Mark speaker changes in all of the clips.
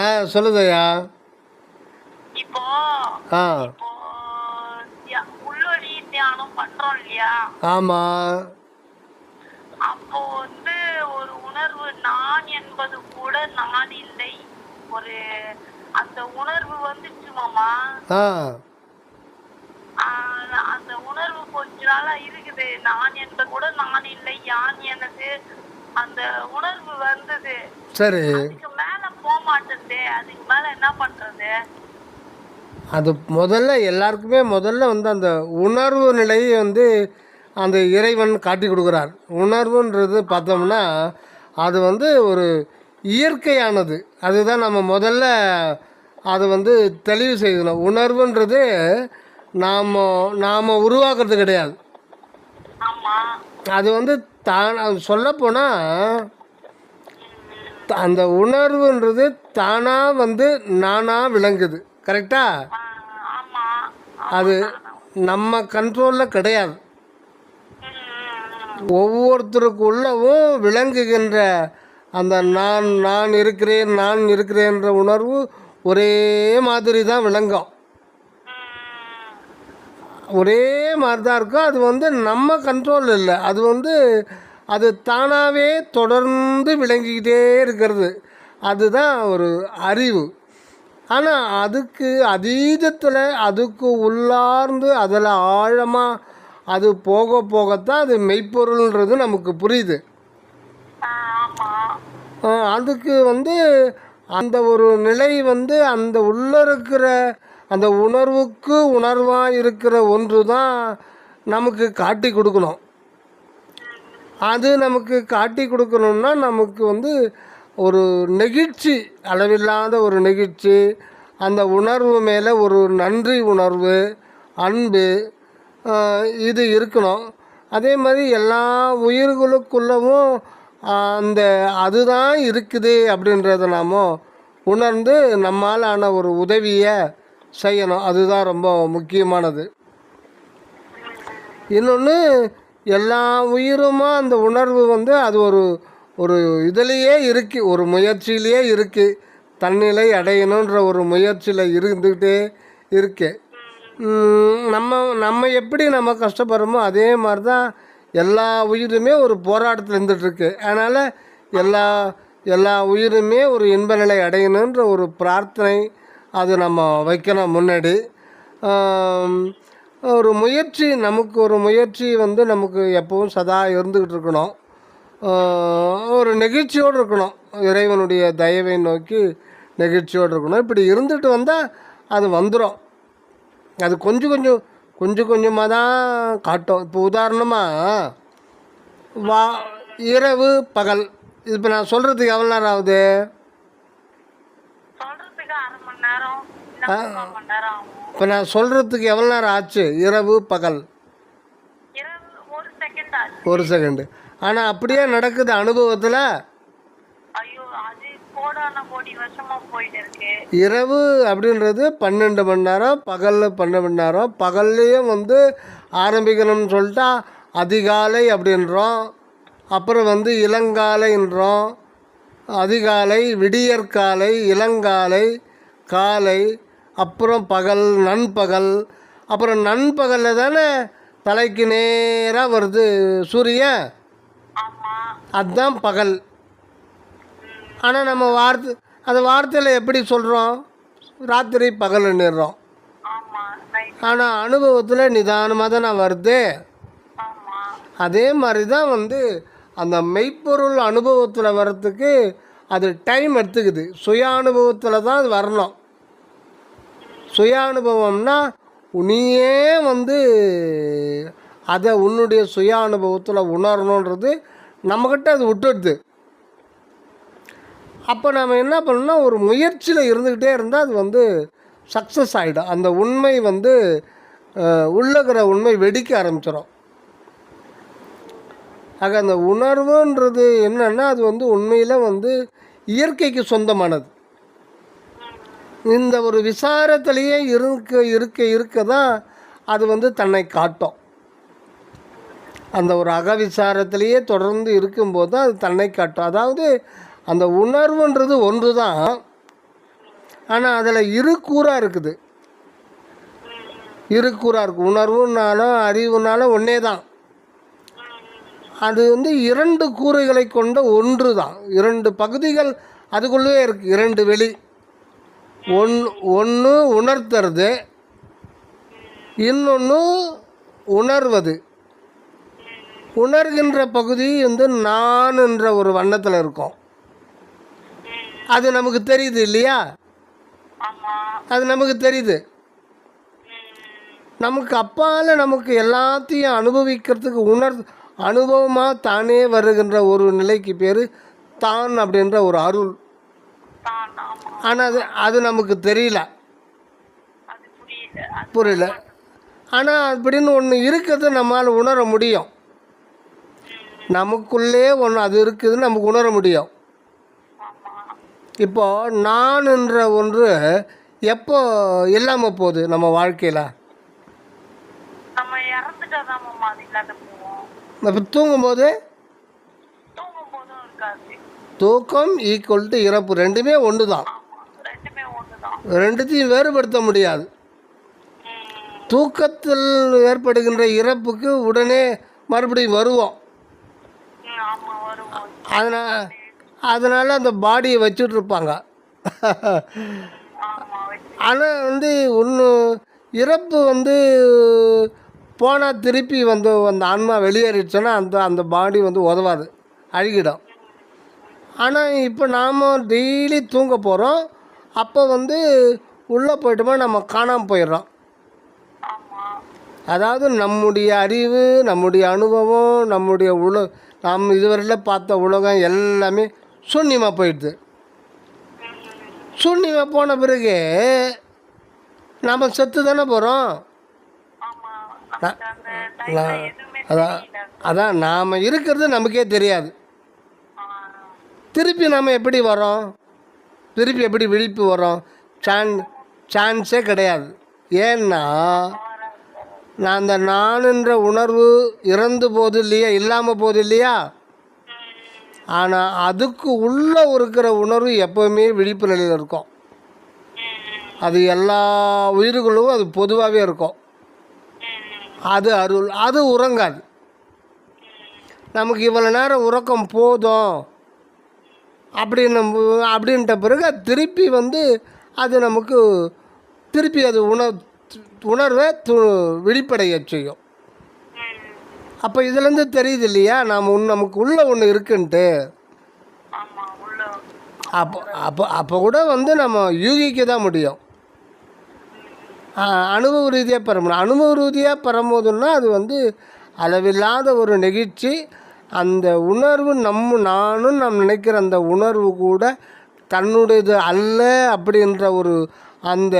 Speaker 1: ஆ சொல்லுதையா.
Speaker 2: இப்போ
Speaker 1: ஆ
Speaker 2: இப்போ உள்ளொளி தியானம் பண்றோம் இல்லையா?
Speaker 1: ஆமாம்.
Speaker 2: அப்போ ஒரு உணர்வு நான் என்பது கூட நான் இல்லை. ஒரு அந்த உணர்வு வந்துச்சு மாமா.
Speaker 1: ஆ
Speaker 2: அந்த உணர்வு கொஞ்ச நாளா இருக்குது. நான் என்பது கூட நான் இல்லை, யான் எனது அந்த உணர்வு வந்தது.
Speaker 1: சரி.
Speaker 2: அதுக்கு மேல போக மாட்டேது. அதுக்கு மேல என்ன பண்றது?
Speaker 1: அது முதல்ல எல்லாருக்குமே முதல்ல அந்த உணர்வு நிலையை அந்த இறைவன் காட்டி கொடுக்குறார். உணர்வுன்றது பார்த்தோம்னா அது ஒரு இயற்கையானது. அதுதான் நம்ம முதல்ல அதை தெளிவு செய்யணும். உணர்வுன்றது நாம் நாம் உருவாக்குறது கிடையாது. அது தான் சொல்லப்போனால் அந்த உணர்வுன்றது தானாக நானாக விளங்குது. கரெக்டா? அது நம்ம கண்ட்ரோலில் கிடையாது. ஒவ்வொருத்தருக்குள்ளவும் விளங்குகின்ற அந்த நான் நான் இருக்கிறேன் நான் இருக்கிறேன்ற உணர்வு ஒரே மாதிரி தான் விளங்கும். ஒரே மாதிரி தான் இருக்கும். அது நம்ம கண்ட்ரோல் இல்லை. அது தானாகவே தொடர்ந்து விளங்கிக்கிட்டே இருக்கிறது. அதுதான் ஒரு அறிவு. ஆனால் அதுக்கு அதீதத்தில் அதுக்கு உள்ளார்ந்து அதில் ஆழமாக அது போக போகத்தான் அது மெய்ப்பொருள்ன்றது நமக்கு புரியுது. அதுக்கு அந்த ஒரு நிலை அந்த உள்ளே இருக்கிற அந்த உணர்வுக்கு உணர்வாக இருக்கிற ஒன்று தான் நமக்கு காட்டி கொடுக்கணும். அது நமக்கு காட்டி கொடுக்கணுன்னா நமக்கு ஒரு நெகிழ்ச்சி, அளவில்லாத ஒரு நெகிழ்ச்சி, அந்த உணர்வு மேலே ஒரு நன்றி உணர்வு, அன்பு, இது இருக்கணும். அதே மாதிரி எல்லா உயிர்களுக்குள்ளவும் அதுதான் இருக்குது அப்படின்றத நாம் உணர்ந்து நம்மால் ஆன ஒரு உதவியை செய்யணும். அதுதான் ரொம்ப முக்கியமானது. இன்னொன்று, எல்லா உயிருமா அந்த உணர்வு அது ஒரு ஒரு இதிலையே இருக்குது, ஒரு முயற்சியிலேயே இருக்குது. தன்னிலை அடையணுன்ற ஒரு முயற்சியில் இருந்துக்கிட்டே இருக்கு. நம்ம எப்படி நம்ம கஷ்டப்படுறோமோ அதே மாதிரி தான் எல்லா உயிருமே ஒரு போராட்டத்தில் இருந்துகிட்ருக்கு. அதனால் எல்லா உயிருமே ஒரு இன்ப நிலை அடையணுன்ற ஒரு பிரார்த்தனை அது நம்ம வைக்கணும். முன்னாடி ஒரு முயற்சி, நமக்கு ஒரு முயற்சி நமக்கு எப்பவும் சதா இருந்துக்கிட்டு இருக்கணும். ஒரு நெகிழ்ச்சியோடு இருக்கணும். இறைவனுடைய தயவை நோக்கி நெகிழ்ச்சியோடு இருக்கணும். இப்படி இருந்துட்டு வந்தால் அது வந்துடும். அது கொஞ்சம் கொஞ்சமாக தான் காட்டும். இப்போ உதாரணமாக இரவு பகல், இப்போ நான் சொல்கிறதுக்கு எவ்வளோ நேரம் ஆகுது? இப்போ நான் சொல்கிறதுக்கு எவ்வளோ நேரம் ஆச்சு? இரவு பகல் 1 செகண்டு. ஆனால் அப்படியே நடக்குது அனுபவத்தில். இரவு அப்படின்றது 12 மணி நேரம், பகலில் 12 மணி நேரம். பகல்லையும் ஆரம்பிக்கணும்னு சொல்லிட்டா அதிகாலை அப்படின்றோம். அப்புறம் இளங்காலைன்றோம். அதிகாலை, விடியற்காலை, இளங்காலை, காலை, அப்புறம் பகல், நண்பகல். அப்புறம் நண்பகலில் தானே தலைக்கு நேராக வருது சூரியன். அதுதான் பகல். ஆனால் நம்ம அந்த வார்த்தையில் எப்படி சொல்கிறோம்? ராத்திரி பகல்ன்னுறோம். ஆனால் அனுபவத்தில் நிதானமாக தான் நான் வருது. அதே மாதிரி தான் அந்த மெய்ப்பொருள் அனுபவத்தில் வர்றதுக்கு அது டைம் எடுத்துக்குது. சுய அனுபவத்தில் தான் அது வரணும். சுய அனுபவம்னா நீயே அதை உன்னுடைய சுய அனுபவத்தில் உணரணுன்றது நம்மக்கிட்ட அது விட்டுடுது. அப்போ நம்ம என்ன பண்ணணும்னா ஒரு முயற்சியில் இருந்துக்கிட்டே இருந்தால் அது சக்ஸஸ் ஆகிடும். அந்த உண்மை உள்ளகிற உண்மை வெடிக்க ஆரம்பிச்சிடும். ஆக அந்த உணர்வுன்றது என்னென்னா அது உண்மையில் இயற்கைக்கு சொந்தமானது. இந்த ஒரு விசாரத்திலேயே இருக்க தான் அது தன்னை காட்டும். அந்த ஒரு அகவிசாரத்திலேயே தொடர்ந்து இருக்கும்போது தான் அது தன்னை காட்டும். அதாவது அந்த உணர்வுன்றது ஒன்று தான். ஆனால் அதில் இரு கூறாக இருக்குது. இரு கூறாக இருக்குது. உணர்வுனாலும் அறிவுனாலும் ஒன்றே தான். அது வந்து இரண்டு கூறுகளை கொண்ட ஒன்று தான். இரண்டு பகுதிகள் அதுக்குள்ளே இருக்குது. இரண்டு வெளி. ஒன்று உணர்த்துறது, இன்னொன்று உணர்வது. உணர்கின்ற பகுதி வந்து நான் என்ற ஒரு வண்ணத்தில் இருக்கும். அது நமக்கு தெரியுது இல்லையா? அது நமக்கு தெரியுது. நமக்கு அப்பால் நமக்கு எல்லாத்தையும் அனுபவிக்கிறதுக்கு அனுபவமாக தானே வருகின்ற ஒரு நிலைக்கு பேர் தான் அப்படின்ற ஒரு அருள். ஆனால் அது நமக்கு தெரியல, புரியல. ஆனால் அப்படின்னு ஒன்று இருக்கிறது நம்மளால் உணர முடியும். நமக்குள்ளே ஒன்று அது இருக்குதுன்னு நமக்கு உணர முடியும். இப்போது நான் என்ற ஒன்று எப்போ இல்லாமல் போகுது நம்ம வாழ்க்கையில்? இப்போ தூங்கும்போது தூக்கம் ஈக்குவல் டு இறப்பு, ரெண்டுமே ஒன்று தான். ரெண்டுத்தையும் வேறுபடுத்த முடியாது. தூக்கத்தில் ஏற்படுகின்ற இறப்புக்கு உடனே மறுபடியும் வருவோம். அதனால் அந்த பாடியை வச்சுட்ருப்பாங்க. ஆனால் வந்து ஒன்று இறப்பு வந்து போனால் திருப்பி வந்து அந்த ஆன்மா வெளியேறிடுச்சுன்னா அந்த பாடி வந்து உதவாது, அழுகிடும். ஆனால் இப்போ நாம் டெய்லி தூங்க போகிறோம். அப்போ வந்து உள்ளே போய்ட்டோமா நம்ம காணாமல் போயிடுறோம். அதாவது நம்முடைய அறிவு, நம்முடைய அனுபவம், நம்முடைய நாம் இதுவரையில் பார்த்த உலகம் எல்லாமே சூன்யமாக போயிடுது. சூன்யமாக போன பிறகு நம்ம செத்து தானே போகிறோம். அதான் நாம் இருக்கிறது நமக்கே தெரியாது. திருப்பி நாம் எப்படி வரோம்? திருப்பி எப்படி விழிப்பு வரோம்? சான்ஸே கிடையாது. ஏன்னா நான் அந்த நான்ன்ற உணர்வு இறந்து போகுது இல்லையா, இல்லாமல் போகுது இல்லையா? ஆனால் அதுக்கு உள்ளே இருக்கிற உணர்வு எப்போவுமே விழிப்பு நிலையில் இருக்கும். அது எல்லா உயிர்களும் அது பொதுவாகவே இருக்கும். அது அருள். அது உறங்காது. நமக்கு இவ்வளோ நேரம் உறக்கம் போதும் அப்படின்ட்ட பிறகு அது திருப்பி வந்து அது நமக்கு திருப்பி அது உணர்வை விழிப்படைய செய்யும். அப்போ இதுலேருந்து தெரியுது இல்லையா நமக்கு உள்ள ஒன்று இருக்குன்ட்டு. அப்போ கூட வந்து நம்ம யூகிக்க தான் முடியும். அனுபவ ரீதியாக பெற முடியும். அனுபவ ரீதியாக பெறும்போதுன்னா அது வந்து அளவில்லாத ஒரு நெகிழ்ச்சி. அந்த உணர்வு நானும் நாம் நினைக்கிற அந்த உணர்வு கூட தன்னுடையது அல்ல அப்படின்ற ஒரு அந்த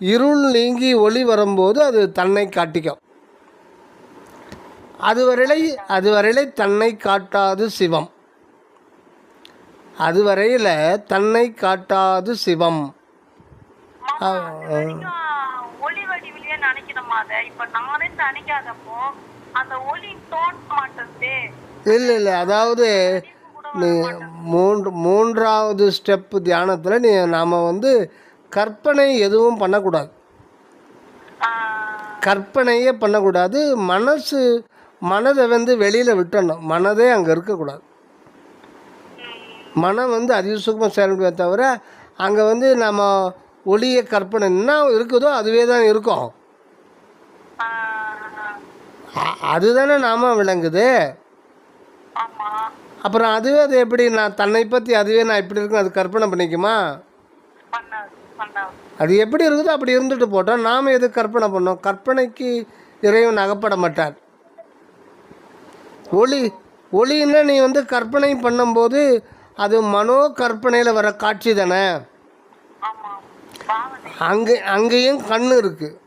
Speaker 1: இருள் நீங்கி ஒளி வரும்போது அது தன்னை காட்டிக்கும். அதுவரையில தன்னை காட்டாது சிவம். அதுவரையில் தன்னை காட்டாது சிவம். இல்லை அதாவது நீ மூன்றாவது ஸ்டெப்பு தியானத்தில் நாம் வந்து கற்பனை எதுவும் பண்ணக்கூடாது. கற்பனையே பண்ணக்கூடாது. மனதை வந்து வெளியில் விட்டணும். மனதே அங்கே இருக்கக்கூடாது. மனம் வந்து அதிசுகமாக செயல்படுவே தவிர அங்கே வந்து நம்ம ஒளிய கற்பனை என்ன இருக்குதோ அதுவே தான் இருக்கும். அதுதானே நாம விளங்குது. அப்புறம் அதுவே அது எப்படி நான் தன்னை பற்றி அதுவே நான் இப்படி இருக்கேன் அது கற்பனை பண்ணிக்குமா? அது எப்படி இருக்குதோ அப்படி இருந்துட்டு போட்டோம். நாம் எது கற்பனை பண்ணோம்? கற்பனைக்கு இறைவன் அகப்பட மாட்டார். ஒளின்னா நீ வந்து கற்பனை பண்ணும்போது அது மனோ கற்பனையில் வர காட்சி தானே. அங்கேயும் கண் இருக்குது.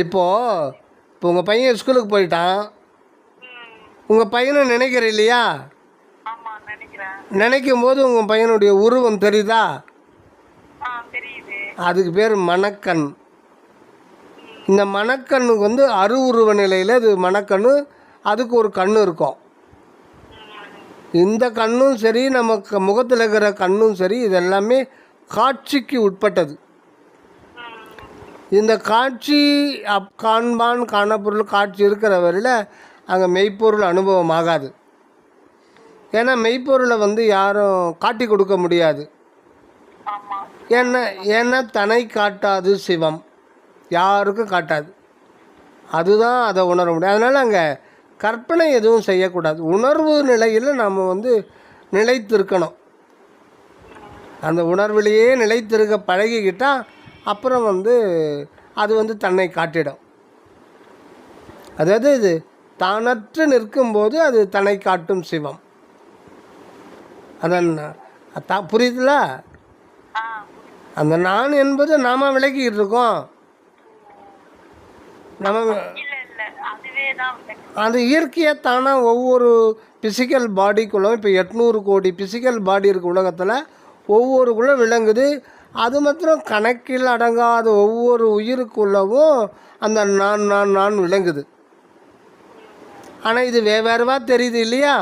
Speaker 1: இப்போ உங்கள் பையன் ஸ்கூலுக்கு போயிட்டான். உங்கள் பையனை நினைக்கிற இல்லையா? நினைக்கும் போது உங்கள் பையனுடைய உருவம் தெரியுதா? அதுக்கு பேர் மனக்கண். இந்த மனக்கண்ணுக்கு வந்து அருவுருவ நிலையில் அது மனக்கண்ணு. அதுக்கு ஒரு கண்ணு இருக்கும். இந்த கண்ணும் சரி நமக்கு முகத்தில் இருக்கிற கண்ணும் சரி இது எல்லாமே காட்சிக்கு உட்பட்டது. இந்த காட்சி காண்பான் காணப்பொருள் காட்சி இருக்கிற வரையில் அங்கே மெய்ப்பொருள் அனுபவம் ஆகாது. ஏன்னா மெய்ப்பொருளை வந்து யாரும் காட்டி கொடுக்க முடியாது. ஏன்னா தன்னை காட்டாது சிவம், யாருக்கும் காட்டாது. அதுதான் அதை உணர முடியும். அதனால் அங்கே கற்பனை எதுவும் செய்யக்கூடாது. உணர்வு நிலையில் நாம் வந்து நிலைத்திருக்கணும். அந்த உணர்விலேயே நிலைத்திருக்க பழகிக்கிட்டால் அப்புறம் வந்து அது வந்து தன்னை காட்டிடும். அதாவது இது தானற்று நிற்கும்போது அது தன்னை காட்டும் சிவம். அதான் புரியுதுல? அந்த நான் என்பது நாம விளக்கிக்கிட்டு இருக்கோம். நம்ம அது இயற்கையாக தானாக ஒவ்வொரு பிசிக்கல் பாடிக்குள்ளும் இப்போ 800 கோடி பிசிக்கல் பாடி இருக்குது உலகத்தில். ஒவ்வொருக்குள்ளே விளங்குது. அது மாத்திரம் கணக்கில் அடங்காத ஒவ்வொரு உயிருக்குள்ளவும் அந்த நான் நான் நான் விளங்குது. ஆனால் இது வேறுவாக தெரியுது இல்லையா?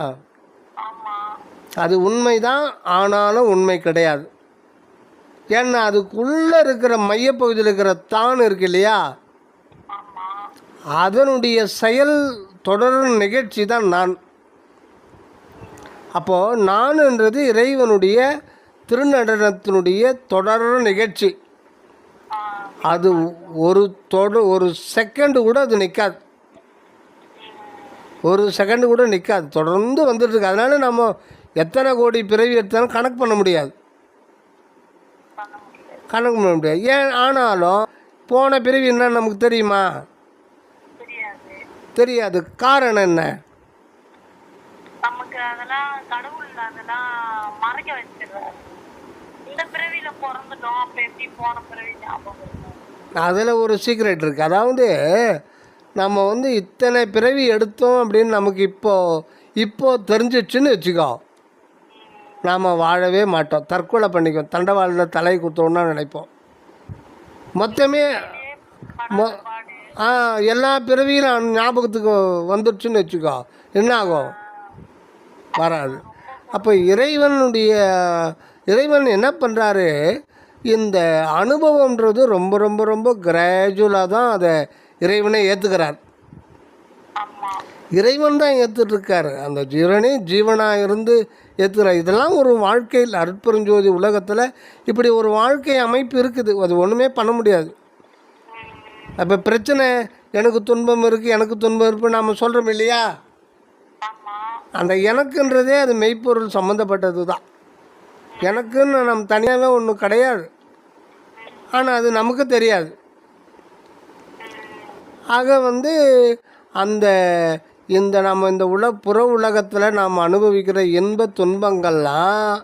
Speaker 1: அது உண்மைதான், ஆனாலும் உண்மை கிடையாது. ஏன்னா அதுக்குள்ளே இருக்கிற மையப்பகுதியில் இருக்கிற தான் இருக்கு இல்லையா, அதனுடைய செயல் தொடர் நிகழ்ச்சி தான் நான். அப்போது நான்ன்றது இறைவனுடைய திருநடனத்தினுடைய தொடர் நிகழ்ச்சி. அது ஒரு செகண்டு கூட அது நிற்காது. ஒரு செகண்டு கூட நிற்காது, தொடர்ந்து வந்துட்டுருக்கு. அதனால் நம்ம எத்தனை கோடி பிறவி எடுத்தாலும் கணக்கு பண்ண முடியாது. ஏன் ஆனாலும் போன பிறவி என்ன நமக்கு தெரியுமா? தெரியாது. காரணம் என்ன?
Speaker 2: நமக்கு அதெல்லாம் கடவுள் அதெல்லாம் மறைக்க வச்சிருக்காரு. இந்த பிறவியில பிறந்துட்டோம், அப்ப எப்படி போன பிறவி ஞாபகம்?
Speaker 1: அதில் ஒரு சீக்ரெட் இருக்குது. அதாவது நம்ம வந்து இத்தனை பிறவி எடுத்தோம் அப்படின்னு நமக்கு இப்போ தெரிஞ்சிச்சுன்னு வச்சுக்கோ, நாம் வாழவே மாட்டோம், தற்கொலை பண்ணிக்குவோம், தண்டவாளில் தலை குத்தோன்னா நினைப்போம். மொத்தமே எல்லா பிறவியும் ஞாபகத்துக்கு வந்துடுச்சுன்னு வச்சுக்கோ, என்ன ஆகும்? வராது. அப்போ இறைவன் என்ன பண்ணுறாரு, இந்த அனுபவம்ன்றது ரொம்ப ரொம்ப ரொம்ப கிராஜுவலாக தான் அதை இறைவனை ஏற்றுக்கிறார். இறைவன் தான் ஏற்றுட்ருக்காரு. அந்த ஜீவனாக இருந்து ஏற்றுக்கிறார். இதெல்லாம் ஒரு வாழ்க்கையில் அருட்பெருஞ்சோதி உலகத்தில் இப்படி ஒரு வாழ்க்கை அமைப்பு இருக்குது. அது ஒன்றுமே பண்ண முடியாது. அப்போ பிரச்சனை, எனக்கு துன்பம் இருக்குது, எனக்கு துன்பம் இருக்குது நாம் சொல்கிறோம் இல்லையா? அந்த எனக்குன்றதே அது மெய்ப்பொருள் சம்மந்தப்பட்டது தான். எனக்குன்னு நம்ம தனியாகவே ஒன்றும் கிடையாது. ஆனால் அது நமக்கு தெரியாது. ஆக வந்து நம்ம இந்த புற உலகத்தில் நாம் அனுபவிக்கிற இன்ப துன்பங்கள்லாம்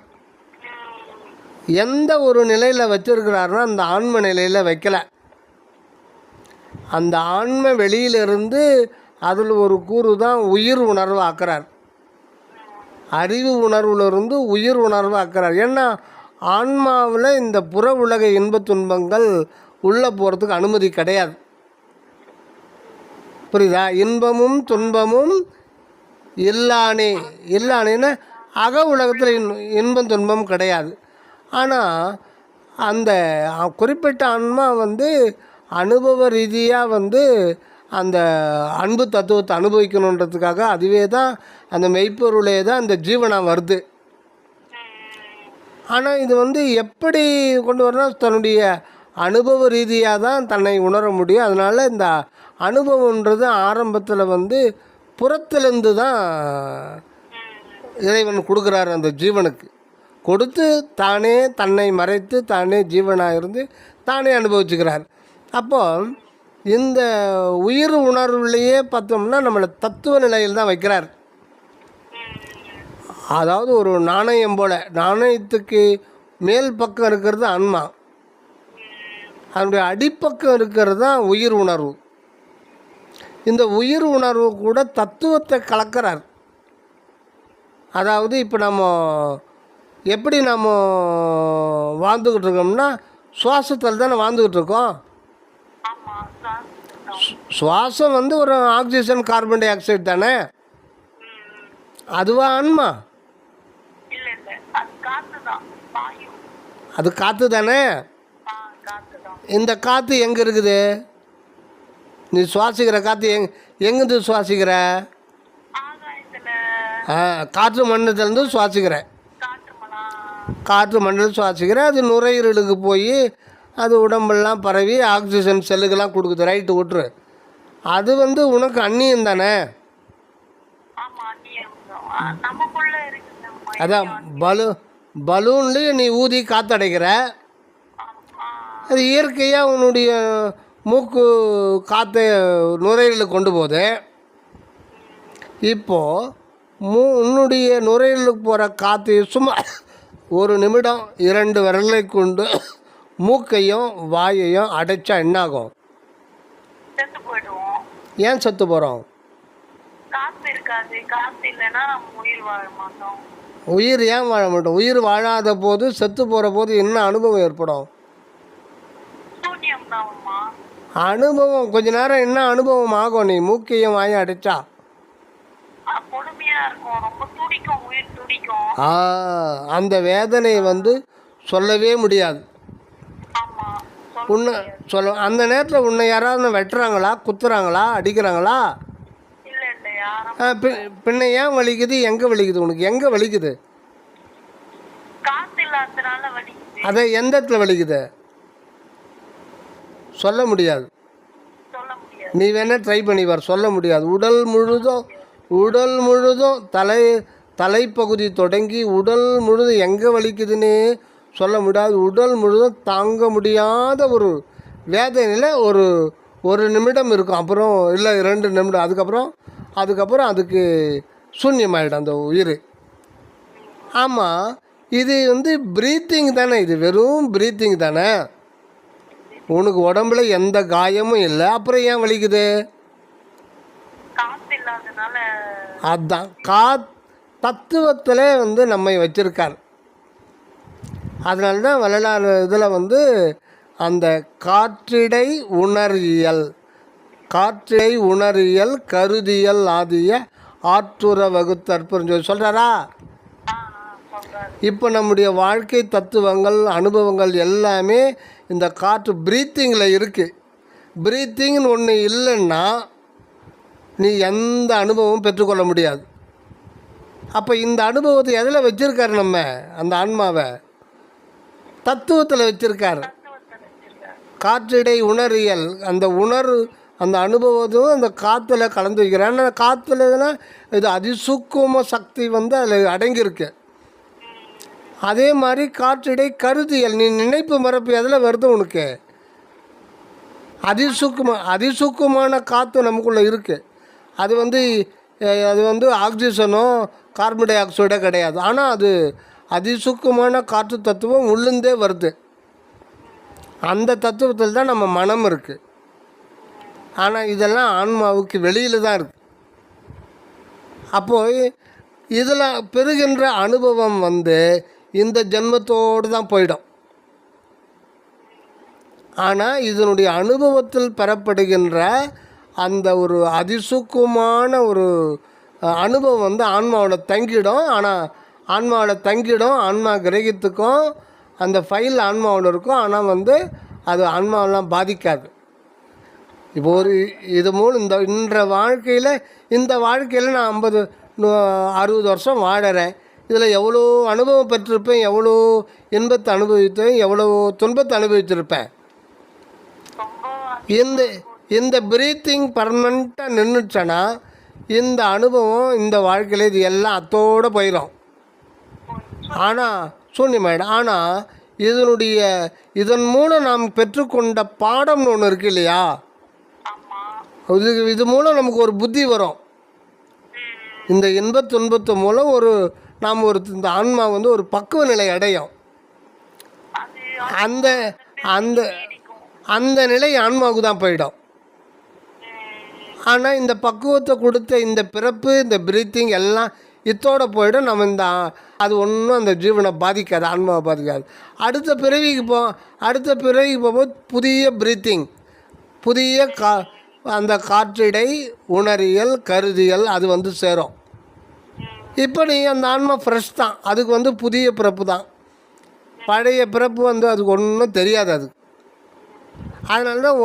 Speaker 1: எந்த ஒரு நிலையில் வச்சிருக்கிறாருன்னா அந்த ஆன்ம நிலையில் வைக்கலை. அந்த ஆன்ம வெளியிலிருந்து அதில் ஒரு கூறு தான் உயிர் உணர்வு ஆக்குறார். அறிவு உணர்வுலேருந்து உயிர் உணர்வு ஆக்குறார். ஏன்னா ஆன்மாவில் இந்த புற உலக இன்ப துன்பங்கள் உள்ளே போகிறதுக்கு அனுமதி கிடையாது. புரியுதா? இன்பமும் துன்பமும் இல்லானேன்னா அக உலகத்தில் இன்பம் துன்பம் கிடையாது. ஆனால் அந்த குறிப்பிட்ட ஆன்மா வந்து அனுபவ ரீதியாக வந்து அந்த அன்பு தத்துவத்தை அனுபவிக்கணுன்றதுக்காக அதுவே தான் அந்த மெய்ப்பொருளே தான் அந்த ஜீவனாக வருது. ஆனால் இது வந்து எப்படி கொண்டு வரணும், தன்னுடைய அனுபவ ரீதியாக தான் தன்னை உணர முடியும். அதனால் இந்த அனுபவன்றது ஆரம்பத்தில் வந்து புறத்திலேருந்து தான் இறைவன் கொடுக்குறாரு. அந்த ஜீவனுக்கு கொடுத்து தானே தன்னை மறைத்து தானே ஜீவனாக இருந்து தானே அனுபவிச்சுக்கிறார். அப்போது இந்த உயிர் உணர்வுலேயே பார்த்தோம்னா நம்மளை தத்துவ நிலையில் தான் வைக்கிறார். அதாவது ஒரு நாணயம் போல், நாணயத்துக்கு மேல் பக்கம் இருக்கிறது ஆன்மா, அதனுடைய அடிப்பக்கம் இருக்கிறது தான் உயிர் உணர்வு. இந்த உயிர் உணர்வு கூட தத்துவத்தை கலக்கிறார். அதாவது இப்போ நம்ம எப்படி நம்ம வாழ்ந்துக்கிட்டு இருக்கோம்னா சுவாசத்தில் தானே வாழ்ந்துக்கிட்டு இருக்கோம். சுவாசம் வந்து ஒரு ஆக்சிஜன் கார்பன் டை ஆக்சைடு தானே, அதுவா ஆன்மா? அது காற்று தானே.
Speaker 2: காத்துதான்.
Speaker 1: இந்த காற்று எங்கே இருக்குது? நீ சுவாசிக்கிற காற்று எங்கேருந்து சுவாசிக்கிற?
Speaker 2: ஆகாயத்துல
Speaker 1: காற்று மண்டலத்துலேருந்து சுவாசிக்கிற.
Speaker 2: காற்று மலம்.
Speaker 1: காற்று மண்டலம் சுவாசிக்கிற. அது நுரையீரலுக்கு போய் அது உடம்பெல்லாம் பரவி ஆக்சிஜன் செல்லுக்கெல்லாம் கொடுக்குது. ரைட்டு, விட்டுரு. அது வந்து உனக்கு அந்நியம் தானே.
Speaker 2: ஆமா, அந்நியம் தான். நமக்குள்ள இருக்குது.
Speaker 1: அதான் பலூன்லேயே நீ ஊதி காற்றடைக்கிற. அது இயற்கையாக உன்னுடைய மூக்கு காற்றை நுரையீரலுக்கு கொண்டு போகுது. இப்போது உன்னுடைய நுரையீரலுக்கு போகிற காற்று சும்மா ஒரு நிமிடம் 2 விரலை கொண்டு மூக்கையும் வாயையும் அடைச்சா என்னாகும்?
Speaker 2: செத்து போயிடுவோம்.
Speaker 1: ஏன் செத்து போகிறோம்?
Speaker 2: காத்து இருக்காது. காத்து இல்லைன்னா நம்ம உயிர் வாழ மாட்டோம்.
Speaker 1: உயிர் ஏன் வாழ மாட்டோம்? உயிர் வாழாத போது, செத்து போகிற போது என்ன அனுபவம் ஏற்படும்?
Speaker 2: சூன்யம் தான்மா.
Speaker 1: அனுபவம் கொஞ்ச நேரம் என்ன அனுபவம் ஆகும்? நீ மூக்கையும் வாயும் அடைச்சா
Speaker 2: கொடுமையா இருக்கும். ரொம்ப துடிக்கும், உயிர் துடிக்கும்.
Speaker 1: அந்த வேதனை வந்து சொல்லவே முடியாது.
Speaker 2: ஆமா,
Speaker 1: உன்னை சொல்ல அந்த நேரத்தில் உன்னை யாராவது வெட்டுறாங்களா, குத்துறாங்களா, அடிக்கிறாங்களா?
Speaker 2: இல்ல இல்ல, யாரும்.
Speaker 1: பின்ன ஏன் வலிக்குது? எங்கே வலிக்குது? உனக்கு எங்கே வலிக்குது?
Speaker 2: காத்து இல்லாதனால வலிக்குது.
Speaker 1: அதை எந்த இடத்துல வலிக்குது? சொல்ல முடியாது.
Speaker 2: சொல்ல முடியாது.
Speaker 1: நீ வேணா ட்ரை பண்ணி வர. சொல்ல முடியாது. உடல் முழுதும் தலைப்பகுதி தொடங்கி உடல் முழுதும் எங்கே வலிக்குதுன்னு சொல்ல முடியாது. உடல் முழுதும் தாங்க முடியாத ஒரு வேதனையில் ஒரு நிமிடம் இருக்கும். அப்புறம் இல்லை 2 நிமிடம். அதுக்கப்புறம் அதுக்கு சூன்யமாயிடும் அந்த உயிர். ஆமாம், இது வந்து ப்ரீத்திங் தானே. இது வெறும் ப்ரீத்திங் தானே. உனக்கு உடம்புல எந்த காயமும் இல்லை. அப்புறம் ஏன் வலிக்குது?
Speaker 2: காத்து இல்லாதனால.
Speaker 1: அதுதான் தத்துவத்தில் வந்து நம்மை வச்சிருக்கார். அதனால தான் வரலாறு இதில் வந்து அந்த காற்றிடை உணரியல் கருதியல் ஆதிய ஆற்றுற வகுத்தற்புன்னு சொல்கிறாரா? இப்போ நம்முடைய வாழ்க்கை தத்துவங்கள், அனுபவங்கள் எல்லாமே இந்த காற்று ப்ரீத்திங்கில் இருக்குது. ப்ரீத்திங்னு ஒன்று இல்லைன்னா நீ எந்த அனுபவமும் பெற்றுக்கொள்ள முடியாது. அப்போ இந்த அனுபவத்தை எதில் வச்சுருக்காரு? நம்ம அந்த ஆன்மாவை தத்துவத்தில் வச்சுருக்காரு. காற்றிடை உணரியல், அந்த அனுபவத்தும் அந்த காற்றுல கலந்து வைக்கிறார். அந்த காற்றுலனா இது அதிசூக்கும சக்தி வந்து அதில் அடங்கியிருக்கு. அதே மாதிரி காற்றிடை கருதியல், நீ நினைப்பு மரப்பு எதில் வருது உனக்கு? அதிசூக்குமான காற்று நமக்குள்ளே இருக்குது. அது வந்து ஆக்சிஜனோ கார்பன் டை ஆக்சைடோ கிடையாது. ஆனால் அது அதிசூக்குமான காற்று தத்துவம் உள்ளுந்தே வருது. அந்த தத்துவத்தில் தான் நம்ம மனம் இருக்குது. ஆனால் இதெல்லாம் ஆன்மாவுக்கு வெளியில் தான் இருக்குது. அப்போது இதில் பெறுகின்ற அனுபவம் வந்து இந்த ஜென்மத்தோடு தான் போயிடும். ஆனால் இதனுடைய அனுபவத்தில் பெறப்படுகின்ற அந்த ஒரு அதிசூக்குமான ஒரு அனுபவம் வந்து ஆன்மாவில் தங்கிடும். ஆனால் ஆன்மா கிரகித்துக்கும் அந்த ஃபைல் ஆன்மாவில் இருக்கும். ஆனால் வந்து அது ஆன்மாவெல்லாம் பாதிக்காது. இப்போ இது மூலம் இந்த வாழ்க்கையில் நான் 50-60 வருஷம் வாழறேன். இதில் எவ்வளோ அனுபவம் பெற்றிருப்பேன், எவ்வளோ இன்பத்தை அனுபவித்தேன், எவ்வளோ துன்பத்தை அனுபவிச்சிருப்பேன். இந்த ப்ரீத்திங் பர்மனெண்ட்டாக நின்றுச்சேன்னா இந்த அனுபவம் இந்த வாழ்க்கையில் இது எல்லாம் அத்தோடு போயிடும். ஆனால் சூன்யமாயிடும். ஆனால் இதன் மூலம் நாம் பெற்றுக்கொண்ட பாடம்னு ஒன்று இருக்கு இல்லையா? இது மூலம் நமக்கு ஒரு புத்தி வரும். இந்த துன்பத்து மூலம் இந்த ஆன்மா வந்து ஒரு பக்குவ நிலை அடையும். அந்த நிலை ஆன்மாவுக்கு தான் போயிடும். ஆனால் இந்த பக்குவத்தை கொடுத்த இந்த பிறப்பு, இந்த பிரீத்திங் எல்லாம் இத்தோடு போயிடும். நம்ம அது ஒன்றும் அந்த ஜீவனை பாதிக்காது, ஆன்மாவை பாதிக்காது. அடுத்த பிறவிக்கு போகும்போது புதிய பிரீத்திங், புதிய அந்த காற்றிடை உணரியல் கருதியல் அது வந்து சேரும். இப்போ நீ அந்த ஆன்மா ஃப்ரெஷ் தான். அதுக்கு வந்து புதிய பிறப்பு தான். பழைய பிறப்பு வந்து அதுக்கு ஒன்றும் தெரியாது அது. அதனால தான்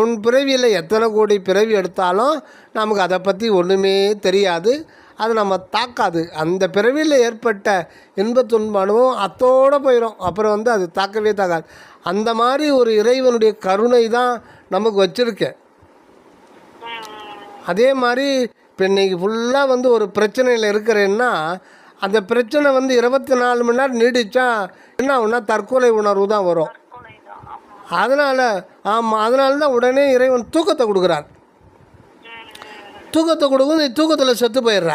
Speaker 1: உன் பிறவியில் எத்தனை கோடி பிறவி எடுத்தாலும் நமக்கு அதை பற்றி ஒன்றுமே தெரியாது, அது நம்ம தாக்காது. அந்த பிறவியில் ஏற்பட்ட இன்பத் துன்ப அனுபவம் அத்தோடு போயிடும், அப்புறம் வந்து அது தாக்கவே தாக்காது. அந்த மாதிரி ஒரு இறைவனுடைய கருணை தான் நமக்கு வச்சுருக்கேன். அதே மாதிரி இப்போ இன்றைக்கி ஃபுல்லாக வந்து ஒரு பிரச்சனையில் இருக்கிறேன்னா அந்த பிரச்சனை வந்து 24 மணி நேரம் நீடித்தா என்ன ஆகுனா தற்கொலை உணர்வு தான் வரும். அதனால் அதனால தான் உடனே இறைவன் தூக்கத்தை கொடுக்குறார். தூக்கத்தை கொடுக்கும், நீ தூக்கத்தில் செத்து போயிடுற.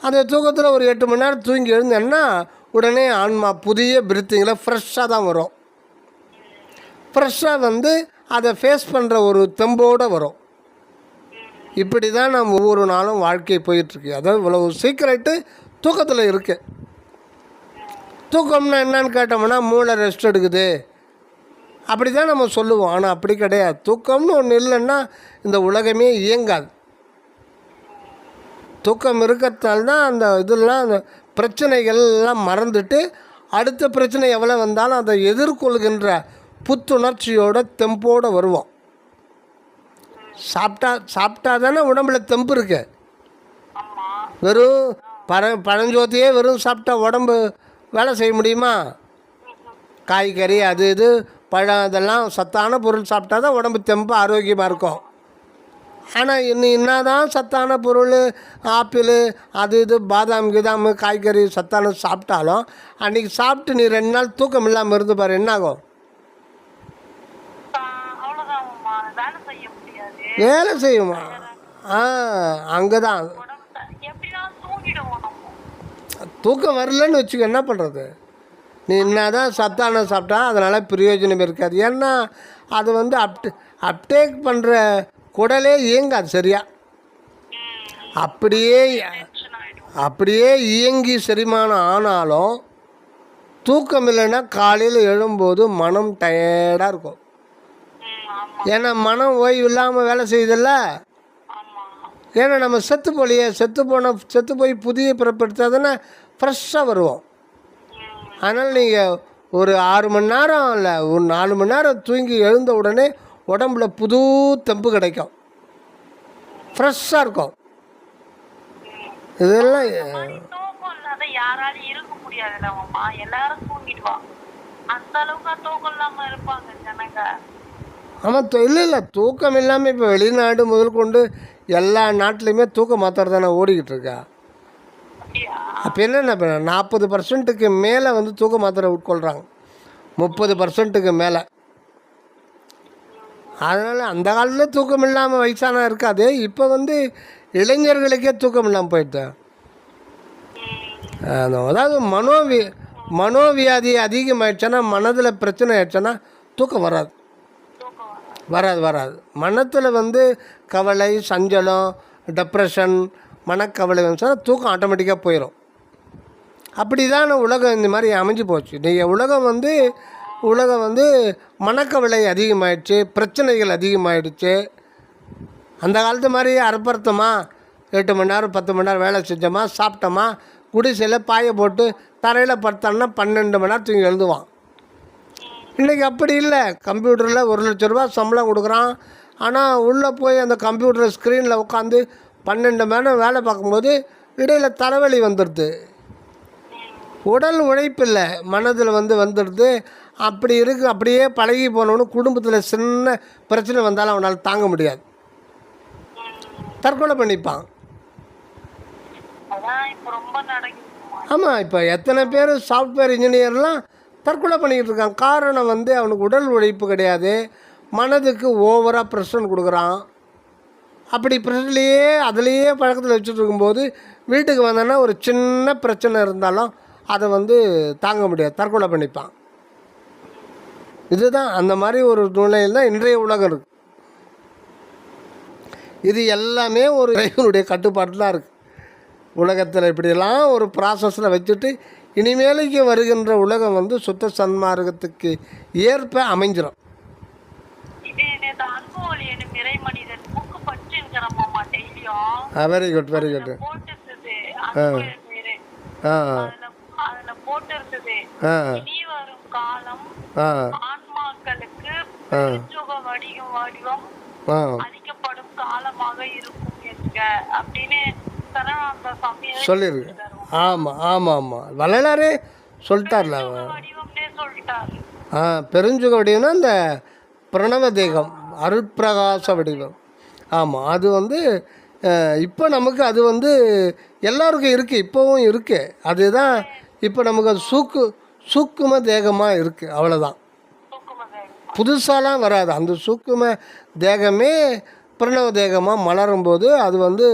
Speaker 1: அந்த தூக்கத்தில் ஒரு 8 மணி நேரம் தூங்கி எழுந்தேன்னா உடனே ஆன்மா புதிய பிரீத்திங்கில் ஃப்ரெஷ்ஷாக தான் வரும். ஃப்ரெஷ்ஷாக வந்து அதை ஃபேஸ் பண்ணுற ஒரு தெம்போடு வரும். இப்படி தான் நம்ம ஒவ்வொரு நாளும் வாழ்க்கை போயிட்டுருக்கு. அதாவது இவ்வளவு சீக்கிரட்டு தூக்கத்தில் இருக்குது. தூக்கம்னா என்னன்னு கேட்டோம்னா மூளை ரெஸ்ட் எடுக்குது அப்படி தான் நம்ம சொல்லுவோம். ஆனால் அப்படி கிடையாது. தூக்கம்னு ஒன்று இல்லைன்னா இந்த உலகமே இயங்காது. தூக்கம் இருக்கிறதுனால தான் அந்த இதெல்லாம் அந்த பிரச்சனைகள்லாம் மறந்துட்டு அடுத்த பிரச்சனை எவ்வளோ வந்தாலும் அதை எதிர்கொள்கின்ற புத்துணர்ச்சியோட தெம்போடு வருவோம். சாப்பிட்டா தானே உடம்புல தெம்பு இருக்கு. வெறும் பழஞ்சோத்தையே வெறும் சாப்பிட்டா உடம்பு வேலை செய்ய முடியுமா? காய்கறி அது இது பழம் இதெல்லாம் சத்தான பொருள் சாப்பிட்டா தான் உடம்பு தெம்பு ஆரோக்கியமாக இருக்கும். ஆனால் என்ன தான் சத்தான பொருள் ஆப்பிள் அது இது பாதாம் கிதாம் காய்கறி சத்தான சாப்பிட்டாலும் அன்றைக்கி சாப்பிட்டு நீ 2 நாள் தூக்கம் இல்லாமல் இருந்து பாரு, என்னாகும்? வேலை செய்யுமா? அங்கே தான் தூக்கம் வரலன்னு வச்சுக்க, என்ன பண்ணுறது? நீ என்ன தான் சத்தான சாப்பிட்டா அதனால் பிரயோஜனம் இருக்காது. ஏன்னா அது வந்து அப்டேக் பண்ணுற குடலே இயங்காது சரியா. அப்படியே இயங்கி செரிமானம் ஆனாலும் தூக்கம் இல்லைன்னா காலையில் எழும்போது மனம் டயர்டாக இருக்கும். ஏன்னா மனம் ஓய்வு இல்லாமல் வேலை செய்யுதில்ல. ஏன்னா நம்ம செத்து போய் புதிய பிறப்படுத்தா தானே ஃப்ரெஷ்ஷாக வருவோம். அதனால் நீங்கள் ஒரு 6 மணி நேரம் இல்லை ஒரு 4 மணி நேரம் தூங்கி எழுந்த உடனே உடம்புல புது தெம்பு கிடைக்கும், ஃப்ரெஷ்ஷாக இருக்கும். இதெல்லாம்
Speaker 2: யாராலும் இருக்க முடியாதுல்லம்மா, எல்லாரும் தூங்கிடுவாங்க. அந்த அளவுக்கு தூக்கம் இல்லாமல் இருப்பாங்க ஜனங்க.
Speaker 1: ஆமாம், இல்லை தூக்கம் இல்லாமல் இப்போ வெளிநாடு முதல் கொண்டு எல்லா நாட்டிலையுமே தூக்க மாத்திரை தானே ஓடிக்கிட்டு இருக்கா. அப்போ என்னென்ன 40% மேலே வந்து தூக்க மாத்திரை உட்கொள்கிறாங்க, 30% மேலே. அதனால் அந்த காலத்தில் தூக்கம் இல்லாமல் வயசானா இருக்காது. இப்போ வந்து இளைஞர்களுக்கே தூக்கம் இல்லாமல் போயிட்டு, அதாவது மனோவியாதி அதிகமாகிடுச்சுன்னா மனதில் பிரச்சனை ஆயிடுச்சுன்னா தூக்கம் வராது. மனத்தில் வந்து கவலை மனச்சஞ்சலம் டிப்ரெஷன் மனக்கவலை வந்துச்சுன்னா தூக்கம் ஆட்டோமேட்டிக்காக போயிடும். அப்படி தான் உலகம் இந்த மாதிரி அமைஞ்சு போச்சு. நீங்கள் உலகம் வந்து மனக்கவலை அதிகமாகிடுச்சு, பிரச்சனைகள் அதிகமாகிடுச்சு. அந்த காலத்து மாதிரி அறப்பறுத்தமா 8 மணி நேரம் 10 மணி நேரம் வேலை செஞ்சோமா, சாப்பிட்டோமா, குடிசையில் பாயை போட்டு தரையில் படுத்தோம்னா 12 மணி நேரம் தூங்கி எழுதுவான். இன்றைக்கி அப்படி இல்லை. கம்ப்யூட்டரில் 1 லட்ச ரூபா சம்பளம் கொடுக்குறான். ஆனால் உள்ளே போய் அந்த கம்ப்யூட்டர் ஸ்க்ரீனில் உட்காந்து 12 மணி நேரம் வேலை பார்க்கும்போது இடையில் தலைவலி வந்துடுது. உடல் உழைப்பில்லை, மனதில் வந்துடுது. அப்படி இருக்குது. அப்படியே பழகி போனவனு குடும்பத்தில் சின்ன பிரச்சனை வந்தாலும் அவனால் தாங்க முடியாது, தற்கொலை பண்ணிப்பான். ஆமாம், இப்போ எத்தனை பேர் சாஃப்ட்வேர் இன்ஜினியர்லாம் தற்கொலை பண்ணிக்கிட்டு இருக்கான். காரணம் வந்து அவனுக்கு உடல் உழைப்பு கிடையாது, மனதுக்கு ஓவராக ப்ரெஷர் கொடுக்குறான். அப்படி ப்ரெஷர்லேயே அதிலேயே பழக்கத்தில் வச்சுட்டு இருக்கும்போது வீட்டுக்கு வந்தோன்னா ஒரு சின்ன பிரச்சனை இருந்தாலும் அதை வந்து தாங்க முடியாது, தற்கொலை பண்ணிப்பான். இதுதான் அந்த மாதிரி ஒரு நிலையில் தான் இன்றைய உலகம் இருக்குது. இது எல்லாமே ஒரு இறைவனுடைய கட்டுப்பாட்டில் தான் இருக்குது. உலகத்தில் இப்படியெல்லாம் ஒரு ப்ராசஸில் வச்சுட்டு இனிமேலுக்கு வருகின்ற உலகம் வந்து சுத்த சன்மார்க்கத்துக்கு ஏற்ப அமைஞ்சிடும். Very good.
Speaker 2: வந்தது.
Speaker 1: ஆ
Speaker 2: இனி வரும் காலம்
Speaker 1: ஆ
Speaker 2: ஆன்மாக்களுக்கு
Speaker 1: ஆ
Speaker 2: சுக வடிவம்
Speaker 1: ஆ
Speaker 2: அளிக்கப்படும் காலமாக இருக்கும் என்க அப்படின்னு சரவணானந்த சுவாமியே
Speaker 1: சொல்லியிருக்கு. ஆமாம் ஆமாம் ஆமாம், வள்ளலாரே சொல்லிட்டார்ல.
Speaker 2: சுக வடிவம்னே சொல்லிட்டாரு.
Speaker 1: பெருஞ்சுக வடிவம்னா அந்த பிரணவ தேகம், அருட்பிரகாச வடிவம். ஆமாம், அது வந்து இப்போ நமக்கு அது வந்து எல்லாருக்கும் இருக்குது, இப்போவும் இருக்குது. அதுதான் இப்போ நமக்கு அது சூக்கும தேகமாக இருக்குது, அவ்வளோதான். புதுசாலாம் வராது. அந்த சூக்கும தேகமே பிரணவ தேகமாக மலரும்போது அது வந்து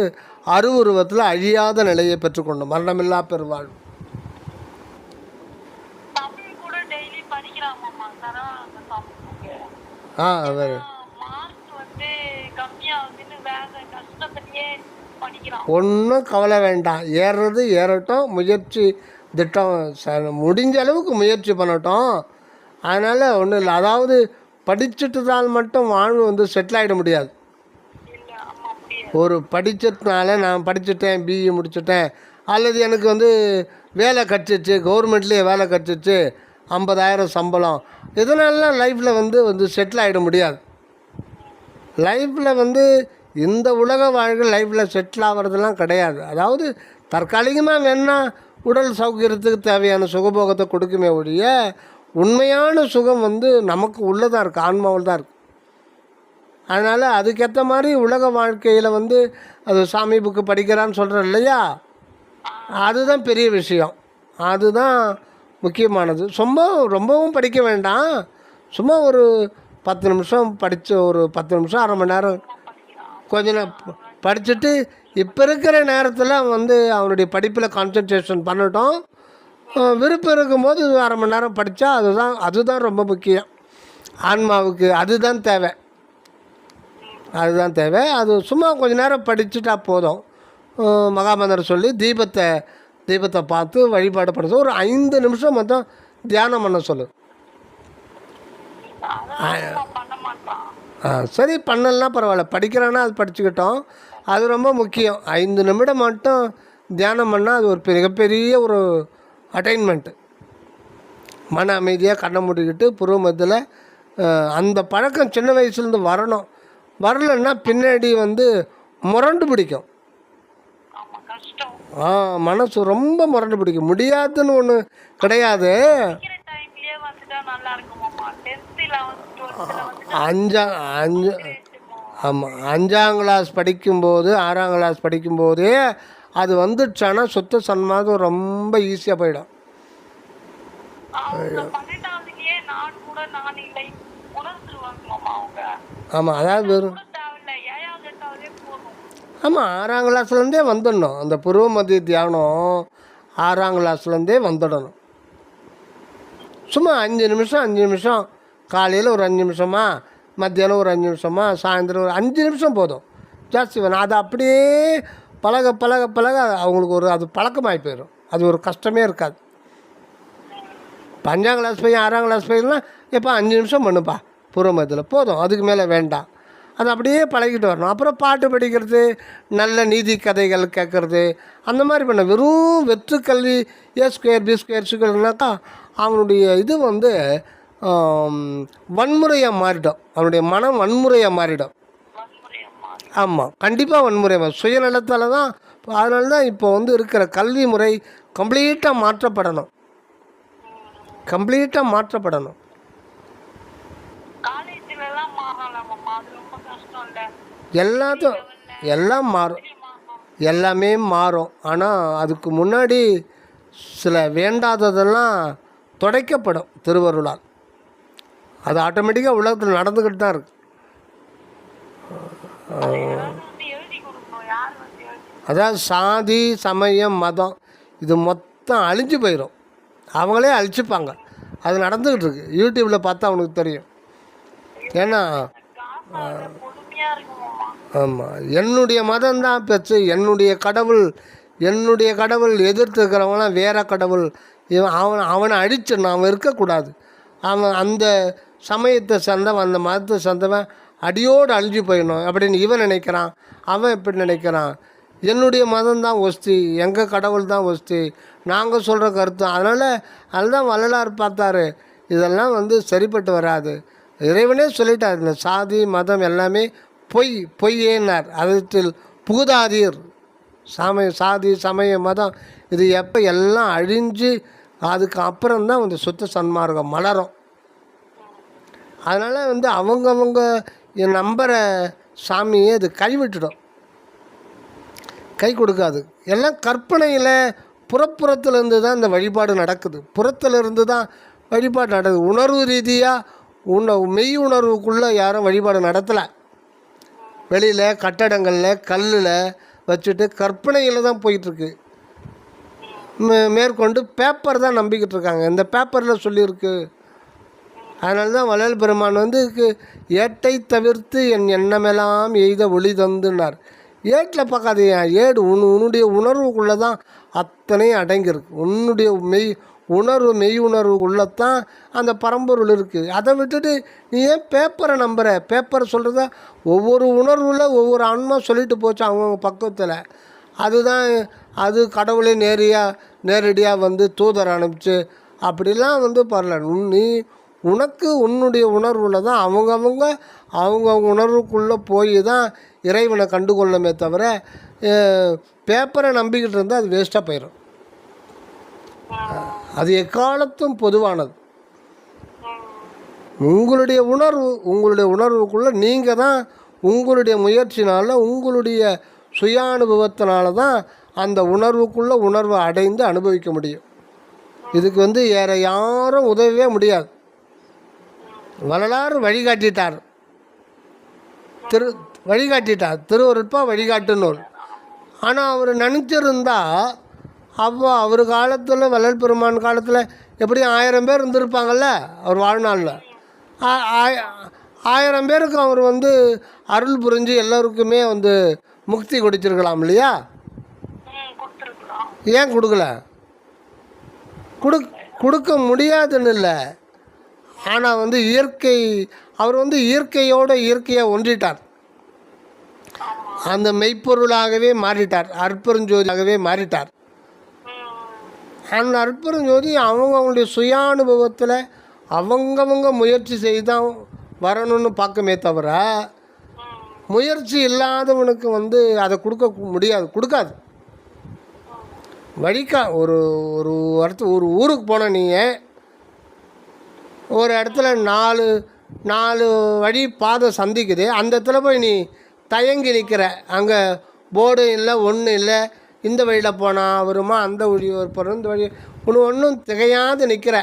Speaker 1: அருவுருவத்தில் அழியாத நிலையை பெற்றுக்கொண்டோம், மரணமில்லா பெருவாழ்வு.
Speaker 2: தமிழ் கூட டெய்லி படிக்கிறாமாம்மா சரவணானந்த சுவாமிக்கு.
Speaker 1: வேறு
Speaker 2: மார்க் வந்து கம்மியாகுதுன்னு வேக கஷ்டத்திலேயே படிக்கிறான்.
Speaker 1: ஒன்றும் கவலை வேண்டாம், ஏறுறது ஏறட்டும், முயற்சி திட்டம் முடிஞ்ச அளவுக்கு முயற்சி பண்ணட்டும். அதனால் ஒன்றும் இல்லை. அதாவது படிச்சுட்டுதால் மட்டும் வாழ்வு வந்து செட்டில் ஆகிட முடியாது.
Speaker 2: இல்ல அம்மா முடியாது.
Speaker 1: ஒரு படித்ததுனால நான் படிச்சுட்டேன், பிஇ முடிச்சுட்டேன், அல்லது எனக்கு வந்து வேலை கிடச்சிச்சு, கவர்மெண்ட்லேயே வேலை கிடச்சிச்சு, 50,000 சம்பளம், இதனாலலாம் லைஃப்பில் வந்து செட்டில் ஆகிட முடியாது. லைஃப்பில் வந்து இந்த உலக வாழ்க்கை லைஃப்பில் செட்டில் ஆகிறதுலாம் கிடையாது. அதாவது தற்காலிகமாக வேணால் உடல் சௌகரியத்துக்கு தேவையான சுகபோகத்தை கொடுக்குமே ஒழிய உண்மையான சுகம் வந்து நமக்கு உள்ளே தான் இருக்குது, ஆன்மாவில் தான் இருக்குது. அதனால் அதுக்கேற்ற மாதிரி உலக வாழ்க்கையில் வந்து அது சாமி புக்கு படிக்கிறான்னு சொல்கிறேன் இல்லையா, அதுதான் பெரிய விஷயம், அதுதான் முக்கியமானது. ரொம்பவும் படிக்க வேண்டாம், சும்மா ஒரு 10 நிமிஷம் படித்து, ஒரு 10 நிமிஷம் அரை மணி நேரம் கொஞ்ச நேரம் படிச்சுட்டு இப்போ இருக்கிற நேரத்தில் வந்து அவனுடைய படிப்பில் கான்சன்ட்ரேஷன் பண்ணட்டும். விருப்பம் இருக்கும்போது அரை மணி நேரம் படித்தா அதுதான் ரொம்ப முக்கியம் ஆன்மாவுக்கு. அதுதான் தேவை. அது சும்மா கொஞ்ச நேரம் படிச்சுட்டா போதும். மகாமந்திரம் சொல்லி தீபத்தை பார்த்து வழிபாடு பண்ண ஒரு 5 நிமிஷம் மட்டும் தியானம் பண்ண சொல்லு. சரி, பண்ணலாம் பரவாயில்ல, படிக்கிறான்னா அது படிச்சுக்கிட்டோம், அது ரொம்ப முக்கியம். 5 நிமிடம் மட்டும் தியானம் பண்ணால் அது ஒரு மிகப்பெரிய ஒரு அட்டைன்மெண்ட்டு. மன அமைதியாக கண்ணை மூடிக்கிட்டு புருவ மத்தியில் அந்த பழக்கம் சின்ன வயசுலேருந்து வரலைன்னா பின்னாடி வந்து முரண்டு பிடிக்கும். மனசு ரொம்ப முரண்டு பிடிக்கும். முடியாதுன்னு ஒன்று கிடையாது. ஆமாம், 5ஆம் கிளாஸ் படிக்கும்போது 6ஆம் கிளாஸ் படிக்கும்போதே அது வந்துடுச்சானா சுத்த சன்மாதம் ரொம்ப ஈஸியாக போயிடும். ஆமாம், அதாவது வெறும் ஆமாம் 6ஆம் கிளாஸ்லேருந்தே வந்துடணும். அந்த புருவ மத்திய தியானம் 6ஆம் கிளாஸ்லேருந்தே வந்துடணும். சும்மா 5 நிமிஷம் காலையில் ஒரு 5 நிமிஷமா, மத்தியானம் ஒரு 5 நிமிஷமா, சாயந்தரம் ஒரு 5 நிமிஷம் போதும், ஜாஸ்தி வேணும். அது அப்படியே பழக அவங்களுக்கு அது பழக்கமாகி போயிடும். அது ஒரு கஷ்டமே இருக்காது. 5ஆம் கிளாஸ் பையன் 6ஆம் கிளாஸ் பையன்லாம் எப்போ 5 நிமிஷம் பண்ணுப்பா பூர்வமத்தில் போதும், அதுக்கு மேலே வேண்டாம். அது அப்படியே பழகிட்டு வரணும். அப்புறம் பாட்டு படிக்கிறது, நல்ல நீதி கதைகள் கேட்குறது, அந்த மாதிரி பண்ண. வெறும் வெற்று கல்வி A² B²னாக்கா அவனுடைய இது வந்து வன்முறையாக மாறிடும். அவனுடைய மனம் வன்முறையாக மாறிடும். ஆமாம், கண்டிப்பாக வன்முறை சுயநலத்தால் தான். அதனால தான் இப்போ வந்து இருக்கிற கல்வி முறை கம்ப்ளீட்டாக மாற்றப்படணும். எல்லாம் மாறும், எல்லாமே மாறும். ஆனால் அதுக்கு முன்னாடி சில வேண்டாததெல்லாம் துடைக்கப்படும் திருவருளால். அது ஆட்டோமேட்டிக்காக உலகத்தில் நடந்துக்கிட்டு தான் இருக்குது. அதாவது சாதி, சமயம், மதம் இது மொத்தம் அழிஞ்சு போயிடும். அவங்களே அழிச்சுப்பாங்க. அது நடந்துக்கிட்டு இருக்கு. யூடியூப்பில் பார்த்தா அவனுக்கு தெரியும். ஏன்னா ஆமாம், என்னுடைய மதம்தான் பெற்று, என்னுடைய கடவுள் எதிர்த்துருக்கிறவங்களாம் வேற கடவுள், அவனை அழிச்சிடணும், அவன் இருக்கக்கூடாது, அவன் அந்த சமயத்தை சேர்ந்தவன், அந்த மதத்தை சேர்ந்தவன் அடியோடு அழிஞ்சு போயிடணும் அப்படின்னு இவன் நினைக்கிறான். அவன் எப்படி நினைக்கிறான்? என்னுடைய மதம் தான் ஒஸ்தி, எங்கள் கடவுள் தான் ஒஸ்தி, நாங்கள் சொல்கிற கருத்து. அதனால் அதுதான் வள்ளலார் பார்த்தாரு, இதெல்லாம் வந்து சரிப்பட்டு வராது. இறைவனே சொல்லிட்டார், இந்த சாதி மதம் எல்லாமே பொய், பொய்யேனார். அதத்தில் புகுதாதீர். சாதி சமய மதம் இது எப்போ எல்லாம் அழிஞ்சு அதுக்கு அப்புறம்தான் வந்து சுத்த சன்மார்க்கம் மலரும். அதனால் வந்து அவங்கவுங்க நம்புகிற சாமியை அது கைவிட்டுடும், கை கொடுக்காது. எல்லாம் கற்பனையில் புறப்புறத்துலேருந்து தான் இந்த வழிபாடு நடக்குது. புறத்துலேருந்து தான் வழிபாடு நடக்குது. உணர்வு ரீதியாக மெய் உணர்வுக்குள்ளே யாரும் வழிபாடு நடத்தலை. வெளியில் கட்டடங்களில் கல்லில் வச்சுட்டு கற்பனையில் தான் போயிட்டுருக்கு. மேற்கொண்டு பேப்பர் தான் நம்பிக்கிட்டு இருக்காங்க. இந்த பேப்பரில் சொல்லியிருக்கு. அதனால தான் வள்ளல் பெருமான் வந்து ஏட்டை தவிர்த்து என் எண்ணமெல்லாம் எய்த ஒளி தந்துன்னார். ஏட்டில் பார்க்காதீங்க, ஏடு உன்னுடைய உணர்வுக்குள்ளே தான் அத்தனையும் அடங்கியிருக்கு. உன்னுடைய மெய் உணர்வுக்குள்ளே தான் அந்த பரம்பொருள் இருக்குது. அதை விட்டுட்டு நீ ஏன் பேப்பரை நம்புகிற? பேப்பரை சொல்கிறத ஒவ்வொரு உணர்வில் ஒவ்வொரு ஆன்மா சொல்லிட்டு போச்சு அவங்கவுங்க பக்குவத்தில். அதுதான் அது கடவுளே நேரடியாக வந்து தூதர் அனுப்பிச்சு அப்படிலாம் வந்து பரல. உனக்கு உன்னுடைய உணர்வில் தான் அவங்க உணர்வுக்குள்ளே போய் தான் இறைவனை கண்டுகொள்ளமே தவிர பேப்பரை நம்பிக்கிட்டு இருந்தால் அது வேஸ்ட்டாக போயிடும். அது எக்காலத்தும் பொதுவானது. உங்களுடைய உணர்வுக்குள்ளே நீங்கள் தான் உங்களுடைய முயற்சினால் உங்களுடைய சுய அனுபவத்தினால தான் அந்த உணர்வை அடைந்து அனுபவிக்க முடியும். இதுக்கு வந்து வேறு யாரும் உதவவே முடியாது. வள்ளலார் வழிகாட்டிட்டார். திருவருட்பா வழிகாட்டு நூல். ஆனால் அவர் நினச்சிருந்தா அவர் காலத்தில் வள்ளல் பெருமான் காலத்தில் எப்படியும் 1000 பேர் இருந்திருப்பாங்கள்ல அவர் வாழ்நாளில். 1000 பேருக்கு அவர் வந்து அருள் புரிஞ்சு எல்லோருக்குமே வந்து முக்தி கொடுத்துருக்கலாம் இல்லையா? ஏன் கொடுக்கல? கொடுக்க முடியாதுன்னு இல்லை. ஆனால் வந்து அவர் வந்து இயற்கையாக ஒன்றிட்டார். அந்த மெய்ப்பொருளாகவே மாறிட்டார், அற்பெருஞ்சோதியாகவே மாறிட்டார். அந்த அற்பெருஞ்சோதி அவங்களுடைய சுய அனுபவத்தில் அவங்கவங்க முயற்சி செய்தான் வரணும்னு பார்க்குமே தவிர முயற்சி இல்லாதவனுக்கு வந்து அதை கொடுக்காது. ஒரு ஊருக்கு போன நீங்கள் ஒரு இடத்துல 4 வழி பாதை சந்திக்குது. அந்த இடத்துல போய் நீ தயங்கி நிற்கிற. அங்கே போர்டு இல்லை, ஒன்றும் இல்லை. இந்த வழியில் போனால் வருமா, அந்த வழி போகிறோம், இந்த வழி ஒன்றும் திகையாது நிற்கிற.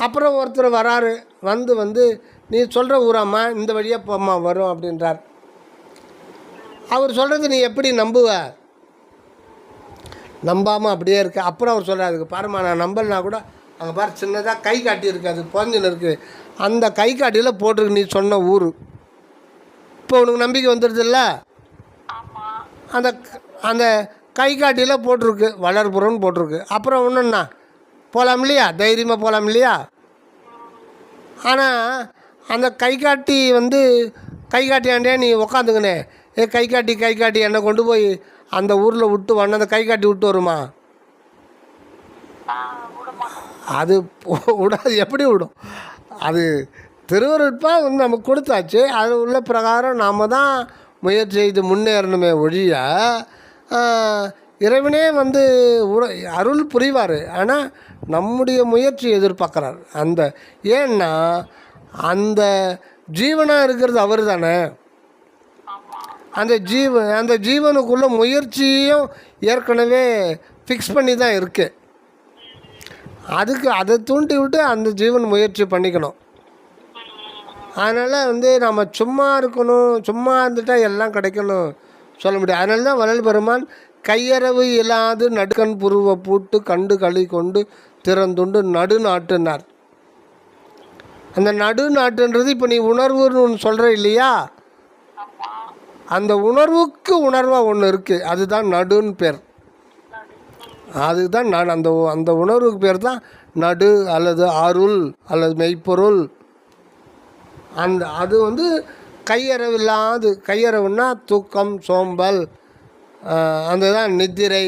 Speaker 1: அப்புறம் ஒருத்தர் வராரு, வந்து நீ சொல்கிற ஊராம்மா, இந்த வழியாக போம்மா வரும் அப்படின்றார். அவர் சொல்கிறது நீ எப்படி நம்புவ? நம்பாமல் அப்படியே இருக்கு. அப்புறம் அவர் சொல்கிறார், அதுக்கு பாருமா நான் நம்பலைனா கூட அங்கே பாரு சின்னதாக கை காட்டி இருக்குது, அது புதஞ்சின்னு இருக்குது, அந்த கை காட்டியில் போட்டிருக்கு நீ சொன்ன ஊர். இப்போ உனக்கு நம்பிக்கை வந்துடுதுல்ல? அந்த கை காட்டியில் போட்டிருக்கு வளர்புறம்னு போட்டிருக்கு. அப்புறம் ஒன்றுண்ணா போகலாம் இல்லையா? தைரியமாக போகலாம் இல்லையா? ஆனால் அந்த கை காட்டியாண்டே நீ உக்காந்துங்கண்ணே, கை காட்டி என்னை கொண்டு போய் அந்த ஊரில் விட்டு அந்த கை காட்டி விட்டு வருமா? அது விடாது. எப்படி விடும்? அது திருவருட்பா வந்து நமக்கு கொடுத்தாச்சு. அது உள்ள பிரகாரம் நாம் தான் முயற்சி செய்து முன்னேறணுமே ஒழிய இறைவனே வந்து அருள் புரிவார். ஆனால் நம்முடைய முயற்சி எதிர்பார்க்குறார். ஏன்னா அந்த ஜீவனாக இருக்கிறது அவர் தானே. அந்த ஜீவனுக்குள்ள முயற்சியும் ஏற்கனவே ஃபிக்ஸ் பண்ணி தான் இருக்குது. அதை தூண்டி விட்டு அந்த ஜீவன் முயற்சி பண்ணிக்கணும். அதனால் வந்து நம்ம சும்மா இருந்துட்டால் எல்லாம் கிடைக்கணும் சொல்ல முடியாது. அதனால தான் வள்ளல் பெருமான் கையறவு இல்லாது நடுக்கண் புருவ பூட்டு கண்டு களி கொண்டு திறந்துண்டு நடுநாட்டுனார். அந்த நடுநாட்டுன்றது இப்போ நீ உணர்வுன்னு ஒன்று சொல்கிற இல்லையா? அந்த உணர்வுக்கு உணர்வாக ஒன்று இருக்குது, அதுதான் நடுன்னு பேர். அதுதான் அந்த உணர்வுக்கு பேர் தான் நடு அல்லது அருள் அல்லது மெய்ப்பொருள். அது வந்து கையறவில்லாது. கையறவுன்னா தூக்கம், சோம்பல், அந்த தான் நித்திரை,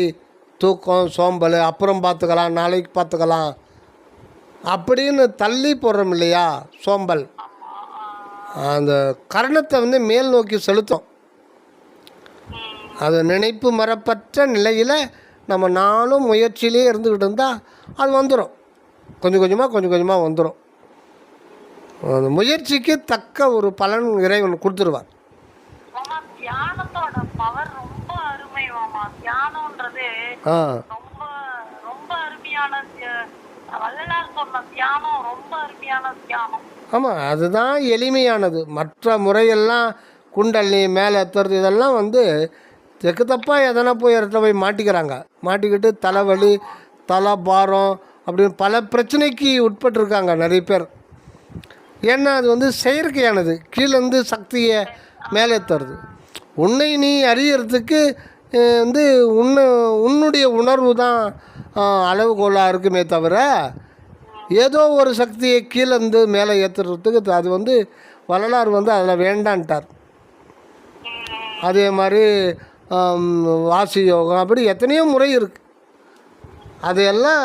Speaker 1: தூக்கம், சோம்பல், அப்புறம் பார்த்துக்கலாம், நாளைக்கு பார்த்துக்கலாம் அப்படின்னு தள்ளி போடுறோம் இல்லையா சோம்பல். அந்த கரணத்தை வந்து மேல் நோக்கி செலுத்தும். அது நினைப்பு மரப்பற்ற நிலையில் நம்ம நானும் முயற்சியிலே இருந்துக்கிட்டு இருந்தால் அது வந்துடும். கொஞ்சம் கொஞ்சமாக வந்துடும். அந்த முயற்சிக்கு தக்க ஒரு பலன் இறைவன் கொடுத்துருவார்.
Speaker 2: மாமா தியானத்தோட பவர் ரொம்ப அருமை மாமா. தியானம்ன்றது ரொம்ப ரொம்ப அருமையான வள்ளலார் சொன்ன தியானம் ரொம்ப அருமையான தியானம்.
Speaker 1: ஆமாம், அதுதான் எளிமையானது. மற்ற முறையெல்லாம் குண்டலினி மேலே ஏற்றுறது இதெல்லாம் வந்து தெற்கு தப்பாக எதனா போய் இடத்துல போய் மாட்டிக்கிறாங்க. மாட்டிக்கிட்டு தலைவலி, தலை பாரம் அப்படின்னு பல பிரச்சனைக்கு உட்பட்டிருக்காங்க நிறைய பேர். ஏன்னா அது வந்து செயற்கையானது, கீழேருந்து சக்தியை மேலே தருது. உன்னை நீ அறியறதுக்கு வந்து உன்னுடைய உணர்வு தான் அளவுகோலாக இருக்குமே தவிர ஏதோ ஒரு சக்தியை கீழேருந்து மேலே ஏற்றுறதுக்கு அது வந்து வள்ளலார் வந்து அதில் வேண்டான்ட்டார். அதே மாதிரி வாசி யோகம் அப்படி எத்தனையோ முறை இருக்குது. அதையெல்லாம்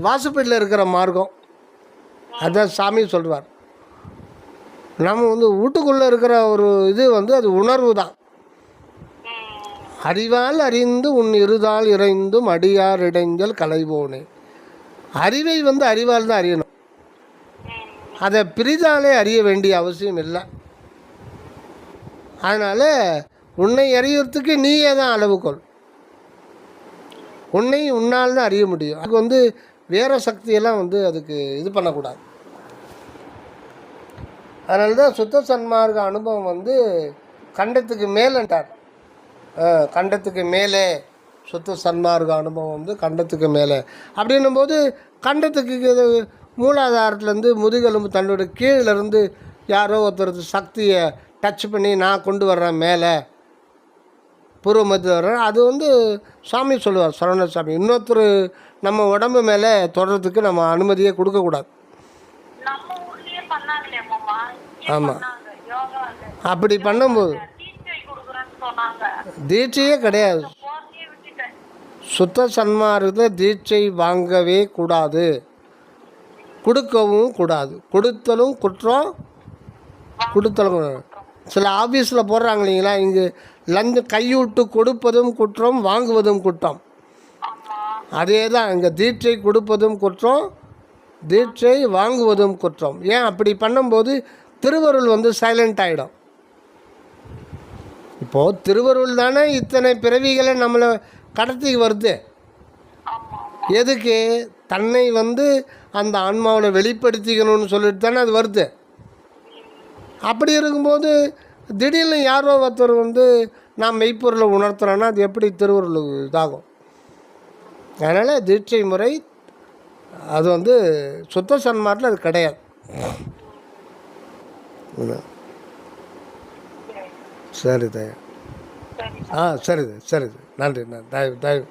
Speaker 1: வாசுப்பேட்டில் இருக்கிற மார்க்கம். அதான் சாமி சொல்வார். நம்ம வந்து வீட்டுக்குள்ளே இருக்கிற ஒரு இது வந்து அது உணர்வு தான். அறிவால் அறிந்து உன் இருதால் இறைந்தும் அடியார் இடைஞ்சல் கலைவோனே. அறிவை வந்து அறிவால் தான் அறியணும். அதை பிரிதாலே அறிய வேண்டிய அவசியம் இல்லை. அதனால் உன்னை அறியறதுக்கு நீயே தான் அளவுகோல். உன்னை உன்னால் தான் அறிய முடியும். அதுக்கு வந்து வேறு சக்தியெல்லாம் வந்து அதுக்கு இது பண்ணக்கூடாது. அதனால தான் சுத்த சன்மார்க்க அனுபவம் வந்து கண்டத்துக்கு மேலேன்ட்டார். கண்டத்துக்கு மேலே சுத்த சன்மார்க்க அனுபவம் வந்து கண்டத்துக்கு மேலே அப்படின்னும் போது கண்டத்துக்கு மூலாதாரத்துலேருந்து முதுகெலும்பு தன்னோட கீழிலேருந்து யாரோ ஒருத்தர் சக்தியை டச் பண்ணி நான் கொண்டு வர்றேன் மேலே பூர்வ மத்திய வர்றேன். அது வந்து சாமி சொல்லுவார், சரவண சாமி. இன்னொருத்தர் நம்ம உடம்பு மேலே தொடர்றதுக்கு நம்ம அனுமதியே கொடுக்கக்கூடாது. ஆமாம், அப்படி பண்ணும்போது தீட்சையே கிடையாது. சுத்த சன்மார்க்கத்தில் தீட்சை வாங்கவே கூடாது, கொடுக்கவும் கூடாது. கொடுத்தலும் குற்றம், கொடுத்தலும். சில ஆஃபீஸில் போடுறாங்க இல்லைங்களா, இங்கே லஞ்சம் கைவிட்டு கொடுப்பதும் குற்றம், வாங்குவதும் குற்றம். அதே தான் இங்கே தீட்சை கொடுப்பதும் குற்றம், தீட்சை வாங்குவதும் குற்றம். ஏன் அப்படி பண்ணும்போது திருவருள் வந்து சைலண்ட் ஆகிடும். இப்போது திருவருள் தானே இத்தனை பிறவிகளை நம்மளை கடத்தி வருது. எதுக்கு? தன்னை வந்து அந்த ஆன்மாவில் வெளிப்படுத்திக்கணும்னு சொல்லிட்டு தானே அது வருது. அப்படி இருக்கும்போது திடீர்னு யாரோ ஒருத்தர் வந்து நான் மெய்ப்பொருளை உணர்த்துறேன்னா அது எப்படி திருவருள் இதாகும்? அதனால் தீட்சை முறை அது வந்து சுத்த சன்மார்க்கில் அது கிடையாது. சரி தயவு. சரி நன்றி. தயவு.